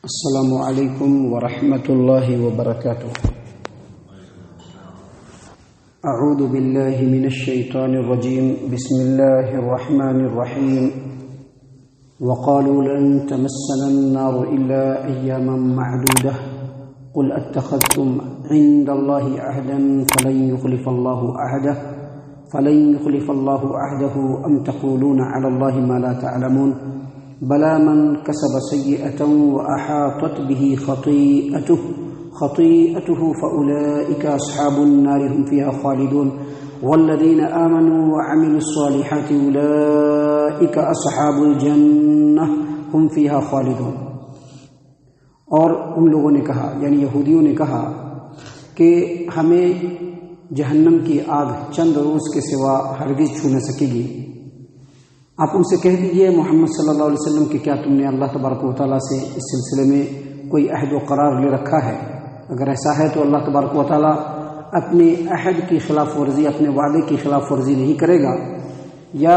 السلام علیکم ورحمۃ اللہ وبرکاتہ۔ اعوذ باللہ من الشیطان الرجیم، بسم اللہ الرحمن الرحیم۔ وقالوا لن تمسنا النار الا ایاما معدودہ قل اتخذتم عند اللہ عہدا فلن یخلف اللہ عہدہ ام تقولون علی اللہ ما لا تعلمون بلا من كسب سيئة وأحاطت به خطيئته فأولئك أصحاب النار هم فيها خالدون والذين آمنوا وعملوا الصالحات أولئك أصحاب الجنة هم فيها خالدون۔ اور ان لوگوں نے کہا، یعنی یہودیوں نے کہا کہ ہمیں جہنم کی آگ چند روز کے سوا ہرگز چھو نہ سکے گی۔ آپ ان سے کہہ دیجئے محمد صلی اللہ علیہ وسلم کہ کیا تم نے اللہ تبارک و تعالیٰ سے اس سلسلے میں کوئی عہد و قرار لے رکھا ہے؟ اگر ایسا ہے تو اللہ تبارک و تعالیٰ اپنے عہد کی خلاف ورزی، اپنے وعدے کی خلاف ورزی نہیں کرے گا، یا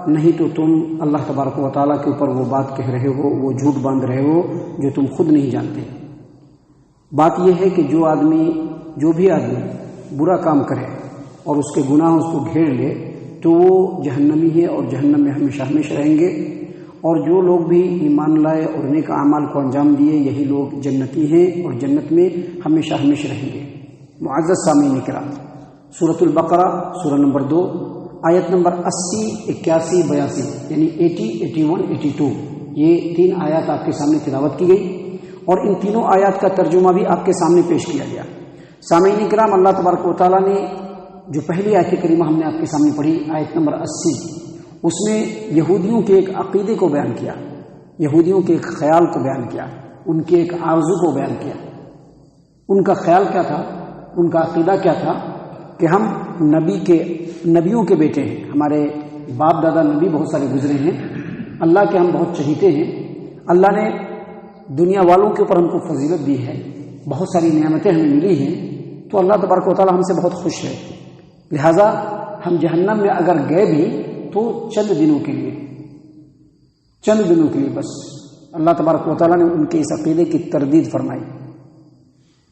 نہیں تو تم اللہ تبارک و تعالیٰ کے اوپر وہ بات کہہ رہے ہو، وہ جھوٹ باندھ رہے ہو جو تم خود نہیں جانتے۔ بات یہ ہے کہ جو بھی آدمی برا کام کرے اور اس کے گناہ اس کو گھیر لے تو وہ جہنمی ہے اور جہنم میں ہمیشہ ہمیشہ رہیں گے، اور جو لوگ بھی ایمان لائے اور نیک اعمال کو انجام دیے یہی لوگ جنتی ہیں اور جنت میں ہمیشہ ہمیشہ رہیں گے۔ معزز سامعین کرام، سورۃ البقرہ سورہ نمبر 2 آیت نمبر 80، 81، 82 یعنی 80، 81، 82 یہ 3 آیات آپ کے سامنے تلاوت کی گئی، اور ان تینوں آیات کا ترجمہ بھی آپ کے سامنے پیش کیا گیا۔ سامعین کرام، اللہ تبارک و تعالیٰ نے جو پہلی آیت کریمہ ہم نے آپ کے سامنے پڑھی، آیت نمبر 80، اس میں یہودیوں کے ایک عقیدے کو بیان کیا، یہودیوں کے ایک خیال کو بیان کیا، ان کے ایک آرزو کو بیان کیا۔ ان کا خیال کیا تھا، ان کا عقیدہ کیا تھا کہ ہم نبیوں کے بیٹے ہیں، ہمارے باپ دادا نبی بہت سارے گزرے ہیں، اللہ کے ہم بہت چہیتے ہیں، اللہ نے دنیا والوں کے اوپر ہم کو فضیلت دی ہے، بہت ساری نعمتیں ہمیں ملی ہیں، تو اللہ تبارک و تعالیٰ ہم سے بہت خوش ہے، لہذا ہم جہنم میں اگر گئے بھی تو چند دنوں کے لیے بس۔ اللہ تبارک و تعالیٰ نے ان کے اس عقیدے کی تردید فرمائی،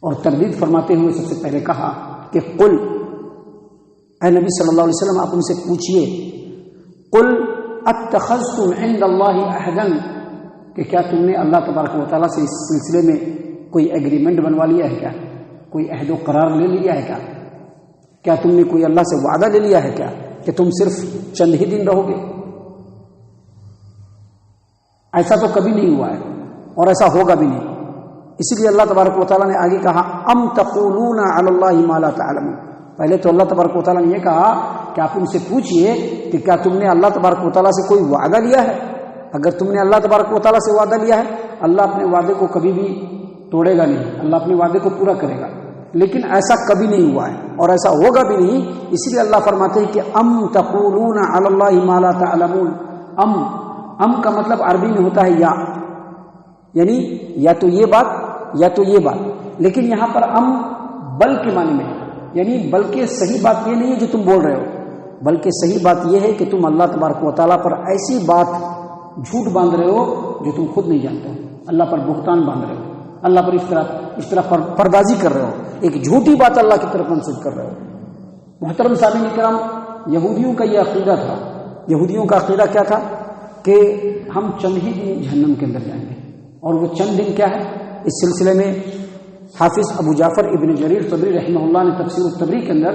اور تردید فرماتے ہوئے سب سے پہلے کہا کہ قل، اے نبی صلی اللہ علیہ وسلم آپ ان سے پوچھئے، قل اتخذتم عند اللہ عہدا، کہ کیا تم نے اللہ تبارک و تعالیٰ سے اس سلسلے میں کوئی ایگریمنٹ بنوا لیا ہے کیا؟ کوئی عہد و قرار لے لیا ہے کیا تم نے کوئی اللہ سے وعدہ لے لیا ہے کیا کہ تم صرف چند ہی دن رہو گے؟ ایسا تو کبھی نہیں ہوا ہے اور ایسا ہوگا بھی نہیں، اسی لیے اللہ تبارک و تعالیٰ نے آگے کہا ام تقولون علی اللہ ما لا تعلمون۔ پہلے تو اللہ تبارک و تعالیٰ نے یہ کہا کہ آپ ان سے پوچھئے کہ کیا تم نے اللہ تبارک و تعالیٰ سے کوئی وعدہ لیا ہے؟ اگر تم نے اللہ تبارک و تعالیٰ سے وعدہ لیا ہے، اللہ اپنے وعدے کو کبھی بھی توڑے گا نہیں، اللہ اپنے وعدے کو پورا کرے گا، لیکن ایسا کبھی نہیں ہوا ہے اور ایسا ہوگا بھی نہیں، اسی لیے اللہ فرماتے ہیں کہ ام تقولون علی اللہ ما لا تعلمون۔ ام کا مطلب عربی میں ہوتا ہے یا، یعنی یا تو یہ بات یا تو یہ بات، لیکن یہاں پر ام بل کے معنی میں ہے، یعنی بلکہ صحیح بات یہ نہیں ہے جو تم بول رہے ہو، بلکہ صحیح بات یہ ہے کہ تم اللہ تبارک و تعالیٰ پر ایسی بات جھوٹ باندھ رہے ہو جو تم خود نہیں جانتے ہو، اللہ پر بہتان باندھ رہے ہو، اللہ پر اس طرح پردازی کر رہے ہو، ایک جھوٹی بات اللہ کی طرف منسوب کر رہے ہو۔ محترم سامعین کرام، یہودیوں کا یہ عقیدہ تھا، یہودیوں کا عقیدہ کیا تھا کہ ہم چند ہی دن جہنم کے اندر جائیں گے، اور وہ چند دن کیا ہے؟ اس سلسلے میں حافظ ابو جعفر ابن جریر طبری رحمہ اللہ نے تفسیر الطبری کے اندر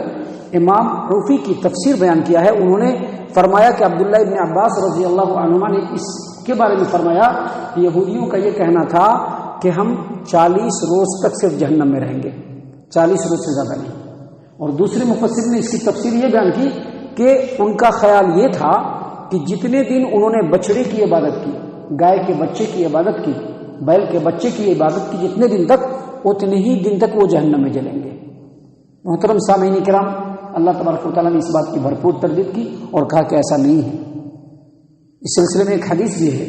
امام عوفی کی تفسیر بیان کیا ہے۔ انہوں نے فرمایا کہ عبداللہ ابن عباس رضی اللہ عنہما نے اس کے بارے میں فرمایا کہ یہودیوں کا یہ کہنا تھا کہ ہم 40 روز تک صرف جہنم میں رہیں گے، 40 روز سے زیادہ نہیں۔ اور دوسرے مفسر نے اس کی تفسیر یہ بیان کی کہ ان کا خیال یہ تھا کہ جتنے دن انہوں نے بچڑے کی عبادت کی، گائے کے بچے کی عبادت کی، بیل کے بچے کی عبادت کی، جتنے دن تک اتنے ہی دن تک وہ جہنم میں جلیں گے۔ محترم سامعین کرام، اللہ تبارک و تعالیٰ نے اس بات کی بھرپور تردید کی اور کہا کہ ایسا نہیں ہے۔ اس سلسلے میں ایک حدیث بھی ہے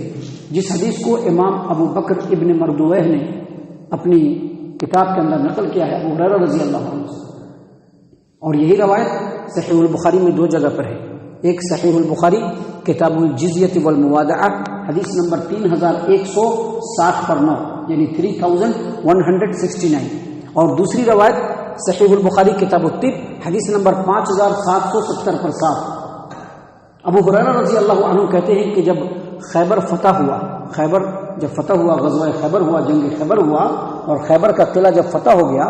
جس حدیث کو امام ابو بکر ابن مردویہ نے اپنی کتاب کے اندر نقل کیا ہے ابو ہریرہ رضی اللہ عنہ سے، اور یہی روایت صحیح البخاری میں 2 جگہ پر ہے۔ ایک صحیح البخاری کتاب الجزیہ والموادعہ حدیث نمبر 3160 پر 9، یعنی 3169. اور دوسری روایت صحیح البخاری کتاب الطب حدیث نمبر 5770 پر 7. ابو ہریرہ رضی اللہ عنہ کہتے ہیں کہ جب خیبر فتح ہوا، خیبر جب فتح ہوا، غزوہ خیبر ہوا، جنگ خیبر ہوا، اور خیبر کا قلعہ جب فتح ہو گیا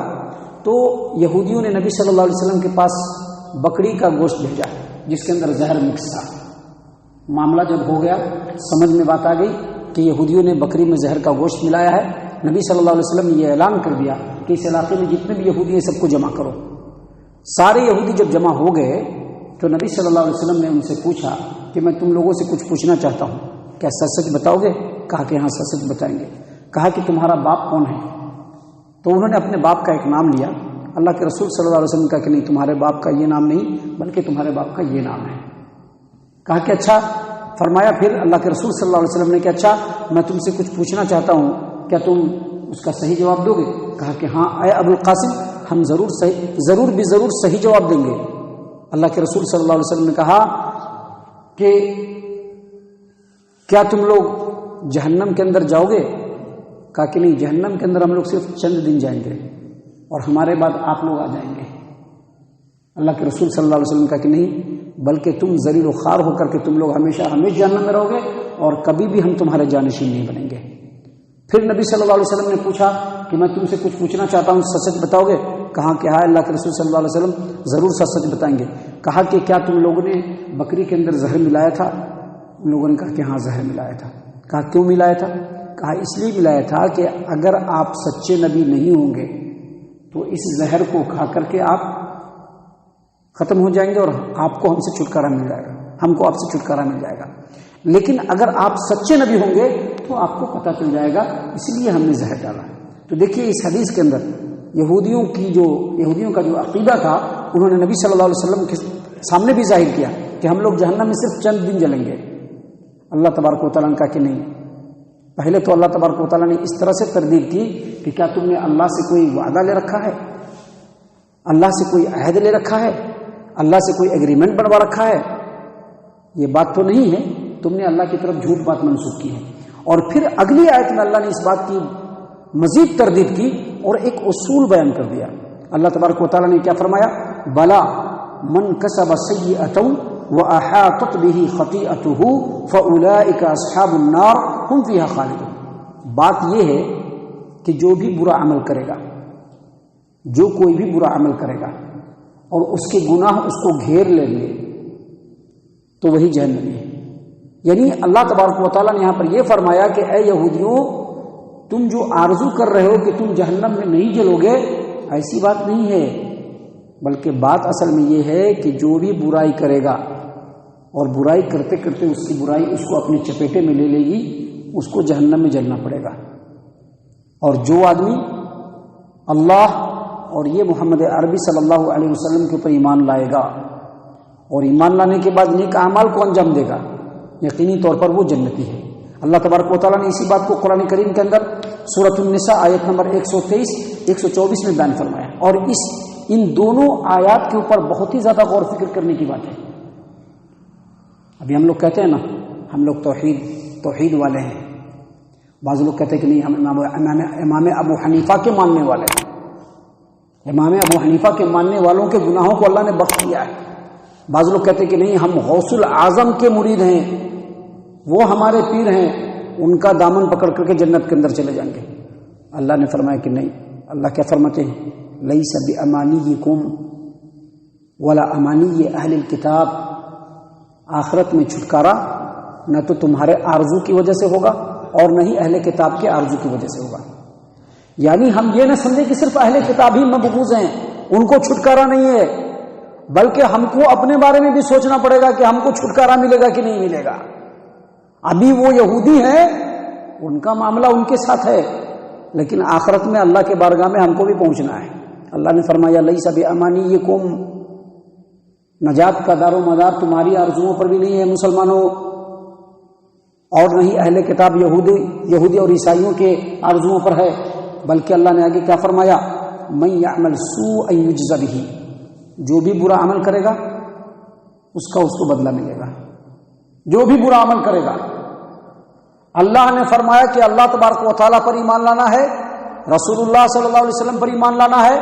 تو یہودیوں نے نبی صلی اللہ علیہ وسلم کے پاس بکری کا گوشت بھیجا جس کے اندر زہر مکس تھا. معاملہ جب ہو گیا، سمجھ میں بات آ گئی کہ یہودیوں نے بکری میں زہر کا گوشت ملایا ہے. نبی صلی اللہ علیہ وسلم نے یہ اعلان کر دیا کہ اس علاقے میں جتنے بھی یہودی ہیں سب کو جمع کرو. سارے یہودی جب جمع ہو گئے تو نبی صلی اللہ علیہ وسلم نے ان سے پوچھا کہ میں تم لوگوں سے کچھ پوچھنا چاہتا ہوں، کیا سچ سچ بتاؤ گے؟ کہا کہ ہاں سچ سچ بتائیں گے. کہا کہ تمہارا باپ کون ہے؟ تو انہوں نے اپنے باپ کا ایک نام لیا. اللہ کے رسول صلی اللہ علیہ وسلم کہا کہ نہیں، تمہارے باپ کا یہ نام نہیں بلکہ تمہارے باپ کا یہ نام ہے. کہا کہ اچھا. فرمایا پھر اللہ کے رسول صلی اللہ علیہ وسلم نے کہ اچھا میں تم سے کچھ پوچھنا چاہتا ہوں، کیا تم اس کا صحیح جواب دو گے؟ کہا کہ ہاں اے ابو القاسم، ہم ضرور صحیح جواب دیں گے. اللہ کے رسول صلی اللہ علیہ وسلم نے کہا کہ کیا تم لوگ جہنم کے اندر جاؤ گے؟ کہا کہ نہیں، جہنم کے اندر ہم لوگ صرف چند دن جائیں گے اور ہمارے بعد آپ لوگ آ جائیں گے. اللہ کے رسول صلی اللہ علیہ وسلم نے کہا کہ نہیں، بلکہ تم ذلیل و خوار ہو کر کے تم لوگ ہمیشہ جہنم میں رہو گے اور کبھی بھی ہم تمہارے جانشین نہیں بنیں گے. پھر نبی صلی اللہ علیہ وسلم نے پوچھا کہ میں تم سے کچھ پوچھنا چاہتا ہوں، سچ سچ بتاؤ گے؟ کہا کہ ہاں اللہ کے رسول صلی اللہ علیہ وسلم ضرور سچ سچ بتائیں گے. کہا کہ کیا تم لوگوں نے بکری کے اندر زہر ملایا تھا؟ ان لوگوں نے کہا کہ ہاں زہر ملایا تھا. کہا کیوں ملایا تھا؟ کہا اس لیے ملایا تھا کہ اگر آپ سچے نبی نہیں ہوں گے تو اس زہر کو کھا کر کے آپ ختم ہو جائیں گے اور آپ کو ہم سے چھٹکارا مل جائے گا، ہم کو آپ سے چھٹکارا مل جائے گا. لیکن اگر آپ سچے نبی ہوں گے تو آپ کو پتہ چل جائے گا، اس لیے ہم نے زہر ڈالا. تو دیکھیے اس حدیث کے اندر یہودیوں کا جو عقیدہ تھا انہوں نے نبی صلی اللہ علیہ وسلم کے سامنے بھی ظاہر کیا کہ ہم لوگ جہنم میں صرف چند دن جلیں گے. اللہ تبارک و تعالیٰ نے کہا کہ نہیں. پہلے تو اللہ تبارک و تعالیٰ نے اس طرح سے تردید کی کہ کیا تم نے اللہ سے کوئی وعدہ لے رکھا ہے، اللہ سے کوئی عہد لے رکھا ہے، اللہ سے کوئی ایگریمنٹ بنوا رکھا ہے؟ یہ بات تو نہیں ہے، تم نے اللہ کی طرف جھوٹ بات منسوخ کی ہے. اور پھر اگلی آیت میں اللہ نے اس بات کی مزید تردید کی اور ایک اصول بیان کر دیا. اللہ تبارک و تعالیٰ نے کیا فرمایا؟ بلا من کسب سیئۃ واحاطت به خطیئته فاولئک اصحاب النار هم فیها خالدون. بات یہ ہے کہ جو بھی برا عمل کرے گا، جو کوئی بھی برا عمل کرے گا اور اس کے گناہ اس کو گھیر لیں گے تو وہی جہنمی ہے. یعنی اللہ تبارک و تعالیٰ نے یہاں پر یہ فرمایا کہ اے یہودیوں، تم جو آرزو کر رہے ہو کہ تم جہنم میں نہیں جلو گے، ایسی بات نہیں ہے، بلکہ بات اصل میں یہ ہے کہ جو بھی برائی کرے گا اور برائی کرتے کرتے اس کی برائی اس کو اپنے چپیٹے میں لے لے گی، اس کو جہنم میں جلنا پڑے گا. اور جو آدمی اللہ اور یہ محمد عربی صلی اللہ علیہ وسلم کے اوپر ایمان لائے گا اور ایمان لانے کے بعد نیک اعمال کو انجام دے گا، یقینی طور پر وہ جنتی ہے. اللہ تبارک و تعالیٰ نے اسی بات کو قرآن کریم کے اندر سورۃ النساء آیت نمبر 123-124 میں بیان فرمایا. اور ان دونوں آیات کے اوپر بہت ہی زیادہ غور فکر کرنے کی بات ہے. ابھی ہم لوگ کہتے ہیں نا، ہم لوگ توحید والے ہیں. بعض لوگ کہتے ہیں کہ نہیں، ہم امام ابو حنیفہ کے ماننے والے ہیں. امام ابو حنیفہ کے ماننے والوں کے گناہوں کو اللہ نے بخش دیا ہے. بعض لوگ کہتے ہیں کہ نہیں، ہم غوث العظم کے مرید ہیں، وہ ہمارے پیر ہیں، ان کا دامن پکڑ کر کے جنت کے اندر چلے جائیں گے. اللہ نے فرمایا کہ نہیں. اللہ کیا فرماتے ہیں؟ لیس بامانیکم ولا امانی اہل الکتاب. آخرت میں چھٹکارا نہ تو تمہارے آرزو کی وجہ سے ہوگا اور نہ ہی اہل کتاب کے آرزو کی وجہ سے ہوگا. یعنی ہم یہ نہ سمجھیں کہ صرف اہل کتاب ہی مبغوض ہیں، ان کو چھٹکارا نہیں ہے، بلکہ ہم کو اپنے بارے میں بھی سوچنا پڑے گا کہ ہم کو چھٹکارا ملے گا کہ نہیں ملے گا. ابھی وہ یہودی ہیں، ان کا معاملہ ان کے ساتھ ہے، لیکن آخرت میں اللہ کے بارگاہ میں ہم کو بھی پہنچنا ہے. اللہ نے فرمایا لیس بامانیکم، نجات کا دار و مدار تمہاری آرزوؤں پر بھی نہیں ہے مسلمانوں، اور نہ ہی اہل کتاب یہودی اور عیسائیوں کے آرزوؤں پر ہے. بلکہ اللہ نے آگے کیا فرمایا؟ من یعمل سوءا یجز بہ. جو بھی برا عمل کرے گا اس کا اس کو بدلہ ملے گا. جو بھی برا عمل کرے گا اللہ نے فرمایا کہ اللہ تبارک و تعالیٰ پر ایمان لانا ہے، رسول اللہ صلی اللہ علیہ وسلم پر ایمان لانا ہے،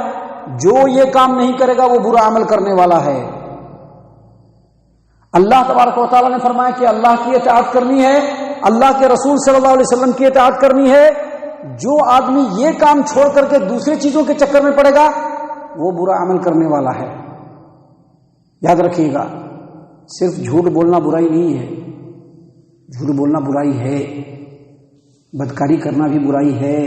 جو یہ کام نہیں کرے گا وہ برا عمل کرنے والا ہے۔ اللہ تبارک و تعالیٰ نے فرمایا کہ اللہ کی اطاعت کرنی ہے، اللہ کے رسول صلی اللہ علیہ وسلم کی اطاعت کرنی ہے، جو آدمی یہ کام چھوڑ کر کے دوسری چیزوں کے چکر میں پڑے گا وہ برا عمل کرنے والا ہے۔ یاد رکھیے گا، صرف جھوٹ بولنا برائی نہیں ہے، جھوٹ بولنا برائی ہے، بدکاری کرنا بھی برائی ہے،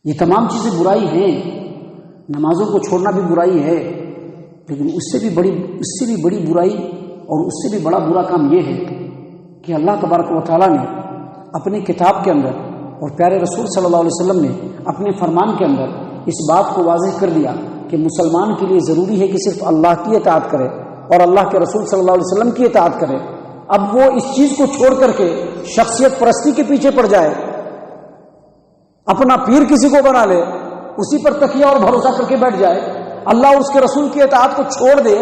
یہ تمام چیزیں برائی ہیں، نمازوں کو چھوڑنا بھی برائی ہے، لیکن اس سے بھی بڑی برائی اور اس سے بھی بڑا برا کام یہ ہے کہ اللہ تبارک و تعالیٰ نے اپنی کتاب کے اندر اور پیارے رسول صلی اللہ علیہ وسلم نے اپنے فرمان کے اندر اس بات کو واضح کر دیا کہ مسلمان کے لیے ضروری ہے کہ صرف اللہ کی اطاعت کرے اور اللہ کے رسول صلی اللہ علیہ وسلم کی اطاعت کرے۔ اب وہ اس چیز کو چھوڑ کر کے شخصیت پرستی کے پیچھے پڑ جائے، اپنا پیر کسی کو بنا لے، اسی پر تکیہ اور بھروسہ کر کے بیٹھ جائے، اللہ اور اس کے رسول کی اطاعت کو چھوڑ دے،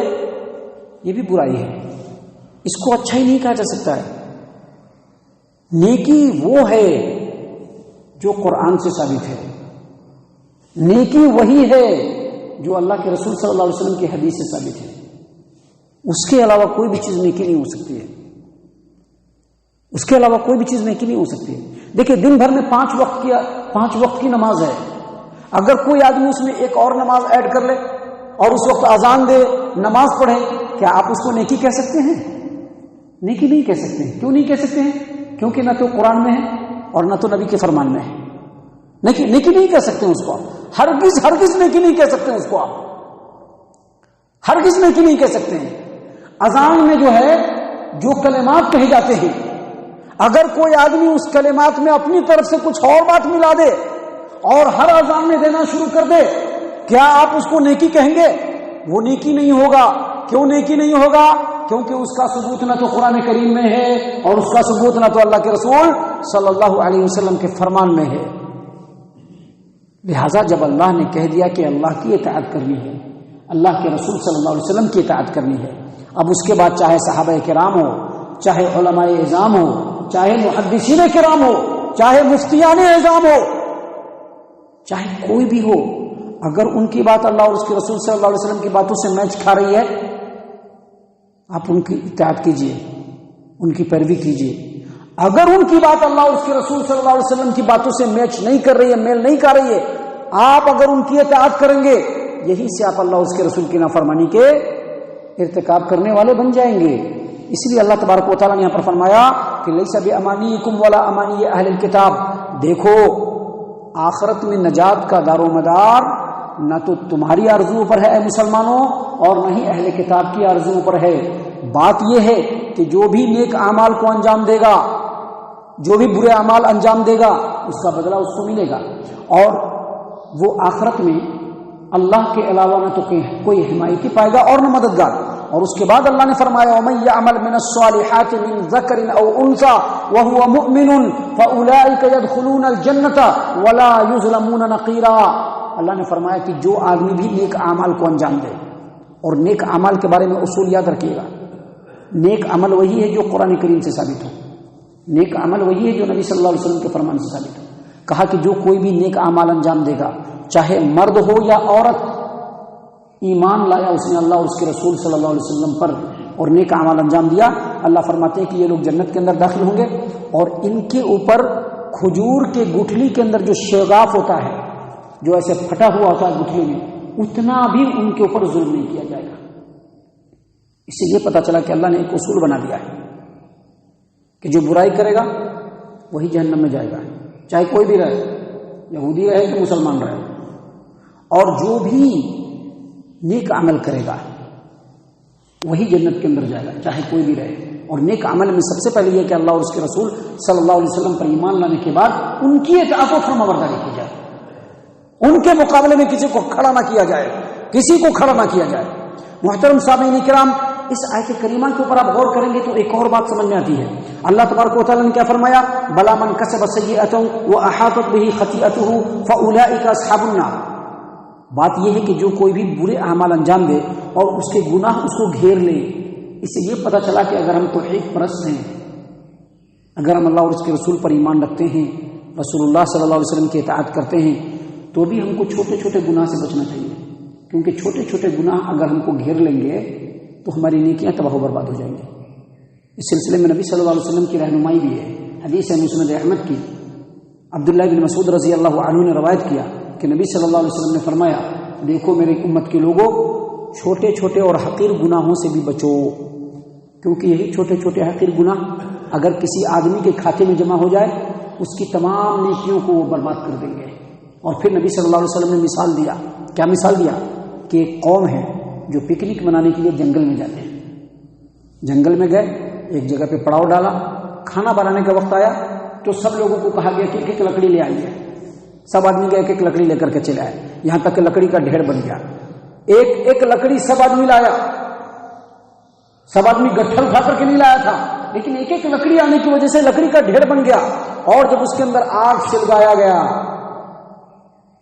یہ بھی برائی ہے، اس کو اچھا ہی نہیں کہا جا سکتا ہے۔ نیکی وہ ہے جو قرآن سے ثابت ہے، نیکی وہی ہے جو اللہ کے رسول صلی اللہ علیہ وسلم کی حدیث سے ثابت ہے، اس کے علاوہ کوئی بھی چیز نیکی نہیں ہو سکتی ہے، اس کے علاوہ کوئی بھی چیز نیکی نہیں ہو سکتی ہے۔ دیکھیں، دن بھر میں 5 وقت کی نماز ہے، اگر کوئی آدمی اس میں ایک اور نماز ایڈ کر لے اور اس وقت اذان دے، نماز پڑھے، کیا آپ اس کو نیکی کہہ سکتے ہیں؟ نیکی نہیں کہہ سکتے ہیں۔ کیوں نہیں کہہ سکتے ہیں؟ کیونکہ نہ تو قرآن میں ہے اور نہ تو نبی کے فرمان میں ہے۔ نیکی نہیں کہہ سکتے اس کو آپ، ہرگز نیکی نہیں کہہ سکتے اس کو آپ، ہرگز نیکی نہیں کہہ سکتے ہیں۔ اذان میں جو ہے جو کلمات کہے جاتے ہیں، اگر کوئی آدمی اس کلمات میں اپنی طرف سے کچھ اور بات ملا دے اور ہر اذان میں دینا شروع کر دے، کیا آپ اس کو نیکی کہیں گے؟ وہ نیکی نہیں ہوگا۔ کیوں نیکی نہیں ہوگا؟ کیونکہ اس کا ثبوت نہ تو قرآن کریم میں ہے اور اس کا ثبوت نہ تو اللہ کے رسول صلی اللہ علیہ وسلم کے فرمان میں ہے۔ لہذا جب اللہ نے کہہ دیا کہ اللہ کی اطاعت کرنی ہے، اللہ کے رسول صلی اللہ علیہ وسلم کی اطاعت کرنی ہے، اب اس کے بعد چاہے صحابہ کرام ہو، چاہے علماء اعظام ہو، چاہے محدثین کرام ہو، چاہے مفتیان اعظام ہو، چاہے کوئی بھی ہو، اگر ان کی بات اللہ اور اس کے رسول صلی اللہ علیہ وسلم کی باتوں سے میچ کھا رہی ہے، آپ ان کی اطاعت کیجئے، ان کی پیروی کیجئے۔ اگر ان کی بات اللہ اور اس کے رسول صلی اللہ علیہ وسلم کی باتوں سے میچ نہیں کر رہی ہے، میل نہیں کھا رہی ہے، آپ اگر ان کی اطاعت کریں گے، یہی سے آپ اللہ اور اس کے رسول کی نافرمانی کے ارتکاب کرنے والے بن جائیں گے۔ اس لیے اللہ تبارک و تعالیٰ نے یہاں پر فرمایا کہ لیس بامانیکم ولا امانی اہل الکتاب، دیکھو آخرت میں نجات کا دار و مدار نہ تو تمہاری آرزوؤں پر ہے اے مسلمانوں، اور نہ ہی اہل کتاب کی آرزوؤں پر ہے۔ بات یہ ہے کہ جو بھی نیک اعمال کو انجام دے گا، جو بھی برے اعمال انجام دے گا، اس کا بدلہ اس کو ملے گا، اور وہ آخرت میں اللہ کے علاوہ نہ تو کوئی حمایتی پائے گا اور نہ مددگار۔ اور اس کے بعد اللہ نے فرمایا وَمَن يَعْمَلْ مِنَ الصَّالِحَاتِ مِن ذَكَرٍ أَوْ أُنثَىٰ وَهُوَ مُؤْمِنٌ فَأُولَٰئِكَ يَدْخُلُونَ الْجَنَّةَ وَلَا يُظْلَمُونَ نَقِيرًا۔ اللہ نے فرمایا کہ جو آدمی بھی نیک اعمال کو انجام دے، اور نیک اعمال کے بارے میں اصول یاد رکھیے گا، نیک عمل وہی ہے جو قرآن کریم سے ثابت ہو، نیک عمل وہی ہے جو نبی صلی اللہ علیہ وسلم کے فرمان سے ثابت ہو۔ کہا کہ جو کوئی بھی نیک اعمال انجام دے گا، چاہے مرد ہو یا عورت، ایمان لایا اس نے اللہ اور اس کے رسول صلی اللہ علیہ وسلم پر اور نیک اعمال انجام دیا، اللہ فرماتے ہیں کہ یہ لوگ جنت کے اندر داخل ہوں گے، اور ان کے اوپر کھجور کے گٹھلی کے اندر جو شیغاف ہوتا ہے، جو ایسے پھٹا ہوا ہوتا ہے گٹھلی میں، اتنا بھی ان کے اوپر ظلم نہیں کیا جائے گا۔ اس سے یہ پتا چلا کہ اللہ نے ایک اصول بنا دیا ہے کہ جو برائی کرے گا وہی جہنم میں جائے گا، چاہے کوئی بھی رہے، یہودی رہے کہ مسلمان رہے، اور جو بھی نیک عمل کرے گا وہی جنت کے اندر جائے گا، چاہے کوئی بھی رہے۔ اور نیک عمل میں سب سے پہلے یہ کہ اللہ اور اس کے رسول صلی اللہ علیہ وسلم پر ایمان لانے کے بعد ان کی اطاعت و فرمانبرداری کی جائے، ان کے مقابلے میں کسی کو کھڑا نہ کیا جائے، کسی کو کھڑا نہ کیا جائے۔ محترم سامعین کرام، اس آیت کریمہ کے اوپر آپ غور کریں گے تو ایک اور بات سمجھ میں آتی ہے۔ اللہ تبارک و تعالیٰ نے کیا فرمایا؟ بلا من کسب سیئۃ واحاطت بہ خطیئتہ فاولئک اصحاب النار۔ بات یہ ہے کہ جو کوئی بھی برے اعمال انجام دے اور اس کے گناہ اس کو گھیر لے، اس سے یہ پتہ چلا کہ اگر ہم توحید پرست ہیں، اگر ہم اللہ اور اس کے رسول پر ایمان رکھتے ہیں، رسول اللہ صلی اللہ علیہ وسلم کی اطاعت کرتے ہیں، تو بھی ہم کو چھوٹے چھوٹے گناہ سے بچنا چاہیے، کیونکہ چھوٹے چھوٹے گناہ اگر ہم کو گھیر لیں گے تو ہماری نیکیاں تباہ و برباد ہو جائیں گی۔ اس سلسلے میں نبی صلی اللہ علیہ وسلم کی رہنمائی بھی ہے۔ حدیث ہے مسند احمد کی، عبداللہ بن مسعود رضی اللہ عنہ نے روایت کیا کہ نبی صلی اللہ علیہ وسلم نے فرمایا، دیکھو میری امت کے لوگوں، چھوٹے چھوٹے اور حقیر گناہوں سے بھی بچو، کیونکہ یہی چھوٹے چھوٹے حقیر گناہ اگر کسی آدمی کے کھاتے میں جمع ہو جائے اس کی تمام نیکیوں کو وہ برباد کر دیں گے۔ اور پھر نبی صلی اللہ علیہ وسلم نے مثال دیا، کیا مثال دیا؟ کہ ایک قوم ہے جو پکنک منانے کے لیے جنگل میں جاتے ہیں، جنگل میں گئے، ایک جگہ پہ پڑاؤ ڈالا، کھانا بنانے کا وقت آیا تو سب لوگوں کو کہا گیا کہ ایک ایک لکڑی لے آئیے، سب آدمی گئے ایک ایک لکڑی لے کر کے چلے آئے، یہاں تک کہ لکڑی کا ڈھیر بن گیا، ایک ایک لکڑی سب آدمی لایا، سب آدمی گٹھر اٹھا کر کے نہیں لایا تھا، لیکن ایک ایک لکڑی آنے کی وجہ سے لکڑی کا ڈھیر بن گیا، اور جب اس کے اندر آگ سلگایا گیا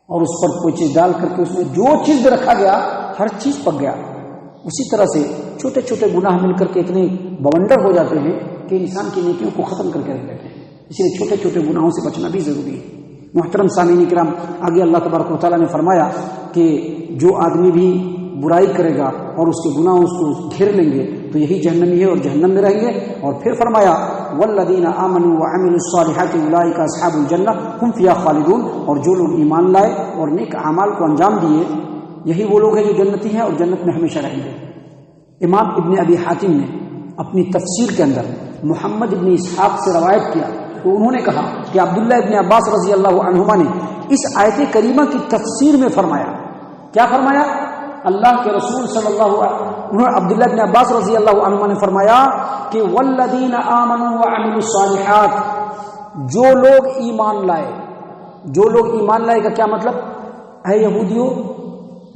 اور اس پر کوئی چیز ڈال کر کے اس میں جو چیز بھی رکھا گیا ہر چیز پک گیا۔ اسی طرح سے چھوٹے چھوٹے گناہ مل کر کے اتنے بونڈر ہو جاتے ہیں کہ انسان کی نیکیوں کو ختم کر کے رکھ دیتے ہیں، اس لیے چھوٹے چھوٹے گناہوں سے بچنا بھی ضروری ہے۔ محترم سامعین کرام، آگے اللہ تبارک و تعالیٰ نے فرمایا کہ جو آدمی بھی برائی کرے گا اور اس کے گناہ اس کو گھیر لیں گے تو یہی جہنمی ہے اور جہنم میں رہیں گے۔ اور پھر فرمایا والذین آمنوا وعملوا الصالحات اولئک اصحاب الجنہ هم فیہا خالدون، اور جو لوگ ایمان لائے اور نیک اعمال کو انجام دیے یہی وہ لوگ ہیں جو جنتی ہیں اور جنت میں ہمیشہ رہیں گے۔ امام ابن ابی حاتم نے اپنی تفسیر کے اندر محمد ابن اسحاق سے روایت کیا تو انہوں نے کہا کہ عبداللہ ابن عباس رضی اللہ عنہما نے اس آیت کریمہ کی تفسیر میں فرمایا، کیا فرمایا؟ اللہ کے رسول صلی اللہ علیہ عبداللہ بن عباس رضی اللہ عنہ نے فرمایا کہ والذین آمنوا وعملوا الصالحات، جو لوگ ایمان لائے، جو لوگ ایمان لائے کا کیا مطلب؟ اے یہودیوں،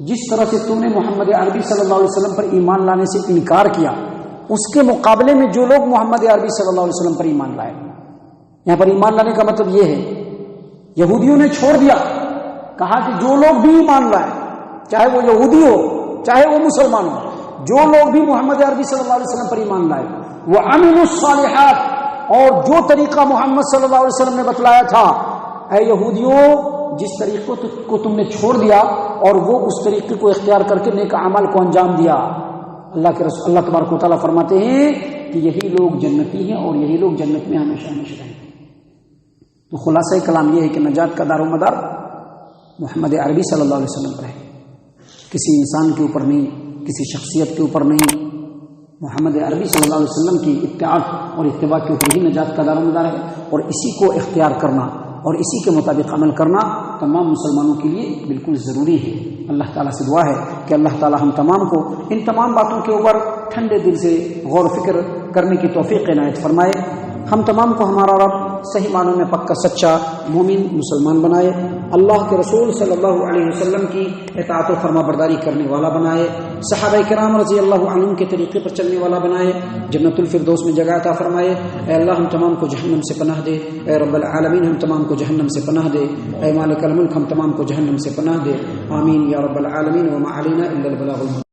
جس طرح سے تم نے محمد عربی صلی اللہ علیہ وسلم پر ایمان لانے سے انکار کیا، اس کے مقابلے میں جو لوگ محمد عربی صلی اللہ علیہ وسلم پر ایمان لائے، یہاں پر ایمان لانے کا مطلب یہ ہے یہودیوں نے چھوڑ دیا، کہا کہ جو لوگ بھی ایمان لائے، چاہے وہ یہودی ہو چاہے وہ مسلمان ہو، جو لوگ بھی محمد عربی صلی اللہ علیہ وسلم پر ایمان لائے، وہ عملوا الصالحات، اور جو طریقہ محمد صلی اللہ علیہ وسلم نے بتلایا تھا، اے یہودیوں جس طریقے کو تم نے چھوڑ دیا اور وہ اس طریقے کو اختیار کر کے نیک اعمال کو انجام دیا، اللہ کے رسول اللہ تبارک و تعالیٰ فرماتے ہیں کہ یہی لوگ جنتی ہیں اور یہی لوگ جنت میں ہمیشہ ہمیشہ رہیں گے۔ تو خلاصہ کلام یہ ہے کہ نجات کا دار و مدار محمد عربی صلی اللہ علیہ وسلم پر ہے، کسی انسان کے اوپر نہیں، کسی شخصیت کے اوپر نہیں، محمد عربی صلی اللہ علیہ وسلم کی اطاعت اور اتباع کے اوپر ہی نجات کا دار و مدار ہے، اور اسی کو اختیار کرنا اور اسی کے مطابق عمل کرنا تمام مسلمانوں کے لیے بالکل ضروری ہے۔ اللہ تعالیٰ سے دعا ہے کہ اللہ تعالیٰ ہم تمام کو ان تمام باتوں کے اوپر ٹھنڈے دل سے غور و فکر کرنے کی توفیق عنایت فرمائے، ہم تمام کو ہمارا رب صحیح معنوں میں پکا سچا مومن مسلمان بنائے، اللہ کے رسول صلی اللہ علیہ وسلم کی اطاعت و فرما برداری کرنے والا بنائے، صحابہ کرام رضی اللہ عنہم کے طریقے پر چلنے والا بنائے، جنت الفردوس میں جگہ عطا فرمائے۔ اے اللہ ہم تمام کو جہنم سے پناہ دے، اے رب العالمین ہم تمام کو جہنم سے پناہ دے، اے مالک الملک ہم تمام کو جہنم سے پناہ دے، آمین یا رب العالمین، وما علینا الا البلاغ المبین۔